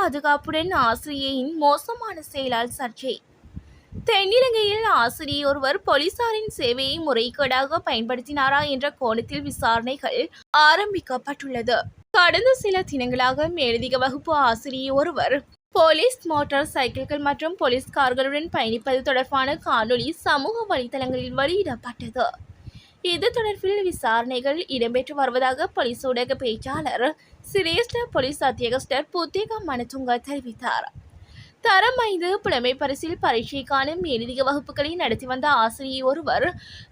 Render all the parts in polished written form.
பாதுகாப்புடன் ஆசிரியையின் மோசமான செயலால் சர்ச்சை. தென்னிலங்கையில் ஆசிரியை ஒருவர் போலீசாரின் சேவையை முறைகேடாக பயன்படுத்தினாரா என்ற கோணத்தில் விசாரணைகள் ஆரம்பிக்கப்பட்டுள்ளது. கடந்த சில தினங்களாக மேலதிக வகுப்பு ஆசிரியை ஒருவர் போலீஸ் மோட்டார் சைக்கிள்கள் மற்றும் போலீஸ் கார்களுடன் பயணிப்பது தொடர்பான காணொளி சமூக வலைதளங்களில் வெளியிடப்பட்டது. இது தொடர்பில் விசாரணைகள் இடம்பெற்று வருவதாக போலீஸ் ஊடக பேச்சாளர் சிரேஷ்ட போலீஸ் அத்தியகஸ்டர் புத்தேக மனதுங்க தெரிவித்தார். தரம் 5 புலமை பரிசில் பரீட்சைக்கான மேலதிக வகுப்புகளை நடத்தி வந்த ஆசிரியை ஒருவர்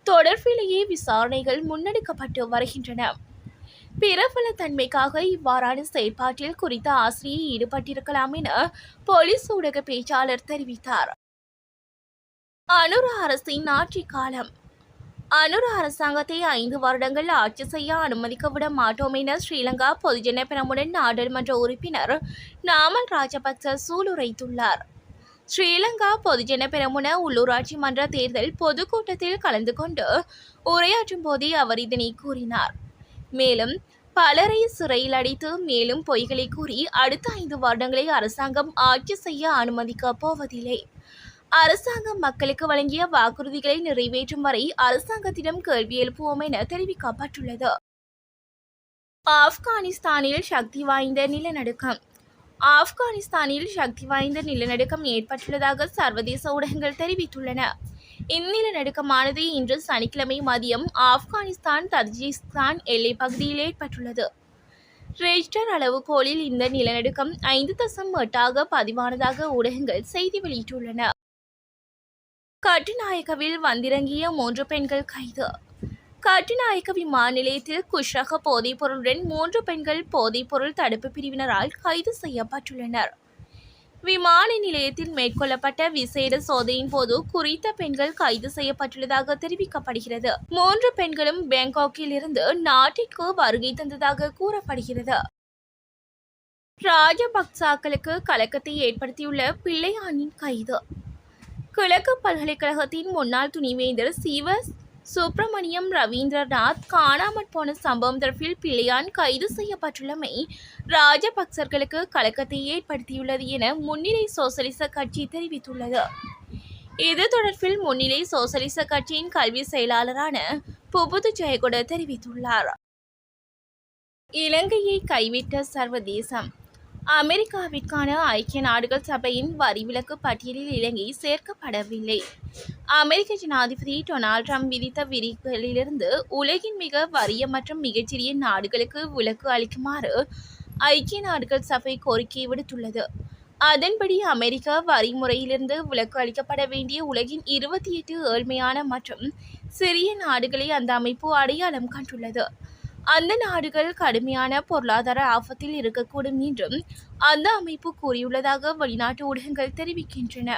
தொடர்பிலேயே விசாரணைகள் முன்னெடுக்கப்பட்டு வருகின்றன. பிரபல தன்மைக்காக இவ்வாறான செயற்பாட்டில் குறித்த ஆசிரியை ஈடுபட்டிருக்கலாம் என போலீஸ் ஊடக பேச்சாளர் தெரிவித்தார். அனுர அரசின் ஆட்சி காலம். அனுர அரசாங்கத்தை 5 வருடங்கள் ஆட்சி செய்ய அனுமதிக்க விட மாட்டோம் என ஸ்ரீலங்கா பொதுஜன பெரமுன நாடாளுமன்ற உறுப்பினர் நாமல் ராஜபக்ச சூளுரைத்துள்ளார். ஸ்ரீலங்கா பொதுஜன பெரமுன உள்ளூராட்சி மன்ற தேர்தல் பொதுக்கூட்டத்தில் கலந்து கொண்டு உரையாற்றும் போதே அவர் இதனை கூறினார். மேலும் பலரை சிறையில் அடைத்து மேலும் பொய்களை கூறி அடுத்த 5 வருடங்களை அரசாங்கம் ஆட்சி செய்ய அனுமதிக்கப் போவதில்லை. அரசாங்கம் மக்களுக்கு வழங்கிய வாக்குறுதிகளை நிறைவேற்றும் வரை அரசாங்கத்திடம் கேள்வி எழுப்புவோம் என தெரிவிக்கப்பட்டுள்ளது. ஆப்கானிஸ்தானில் சக்தி வாய்ந்த நிலநடுக்கம். ஆப்கானிஸ்தானில் சக்தி வாய்ந்த நிலநடுக்கம் ஏற்பட்டுள்ளதாக சர்வதேச ஊடகங்கள் தெரிவித்துள்ளன. இந்நிலநடுக்கமானது இன்று சனிக்கிழமை மதியம் ஆப்கானிஸ்தான் தஜிகிஸ்தான் எல்லைப் பகுதியில் ஏற்பட்டுள்ளது. ரிக்டர் அளவுகோலில் இந்த நிலநடுக்கம் 5.8 பதிவானதாக ஊடகங்கள் செய்தி வெளியிட்டுள்ளன. கட்டுநாயக்கவில் வந்திறங்கிய 3 பெண்கள் கைது. கட்டுநாயக்க விமான நிலையத்தில் குஷ்ரக போதைப் பொருளுடன் 3 பெண்கள் போதைப்பொருள் தடுப்பு பிரிவினரால் கைது செய்யப்பட்டுள்ளனர். விமான நிலையத்தில் மேற்கொள்ளப்பட்ட விசேட சோதனையின் போது குறித்த பெண்கள் கைது செய்யப்பட்டுள்ளதாக தெரிவிக்கப்படுகிறது. 3 பெண்களும் பாங்காக்கில் இருந்து நாட்டிற்கு வருகை தந்ததாக கூறப்படுகிறது. ராஜபக்சாக்களுக்கு கலக்கத்தை ஏற்படுத்தியுள்ள பிள்ளையானின் கைது. கிழக்கு பல்கலைக்கழகத்தின் முன்னாள் துணைவேந்தர் சிவ சுப்பிரமணியம் ரவீந்திரநாத் காணாமற் போன சம்பவம் தொடர்பில் பிள்ளையான் கைது செய்யப்பட்டுள்ளமை ராஜபக்சர்களுக்கு கலக்கத்தை ஏற்படுத்தியுள்ளது என முன்னிலை சோசலிச கட்சி தெரிவித்துள்ளது. இது தொடர்பில் முன்னிலை சோசலிச கட்சியின் கல்வி செயலாளரான புபுது ஜெயகொட தெரிவித்துள்ளார். இலங்கையை கைவிட்ட சர்வதேசம். அமெரிக்காவிற்கான ஐக்கிய நாடுகள் சபையின் வரிவிலக்கு பட்டியலில் இலங்கை சேர்க்கப்படவில்லை. அமெரிக்க ஜனாதிபதி டொனால்ட் ட்ரம்ப் விதித்த விதிகளிலிருந்து உலகின் மிக வறிய மற்றும் மிகச்சிறிய நாடுகளுக்கு விலக்கு அளிக்குமாறு ஐக்கிய நாடுகள் சபை கோரிக்கை விடுத்துள்ளது. அதன்படி அமெரிக்க வரி முறையிலிருந்து விலக்கு அளிக்கப்பட வேண்டிய உலகின் 28 ஏழ்மையான மற்றும் சிறிய நாடுகளை அந்த அமைப்பு அடையாளம் கண்டுள்ளது. அந்த நாடுகள் கடுமையான பொருளாதார ஆபத்தில் இருக்கக்கூடும் என்றும் அந்த அமைப்பு கூறியுள்ளதாக வெளிநாட்டு ஊடகங்கள் தெரிவிக்கின்றன.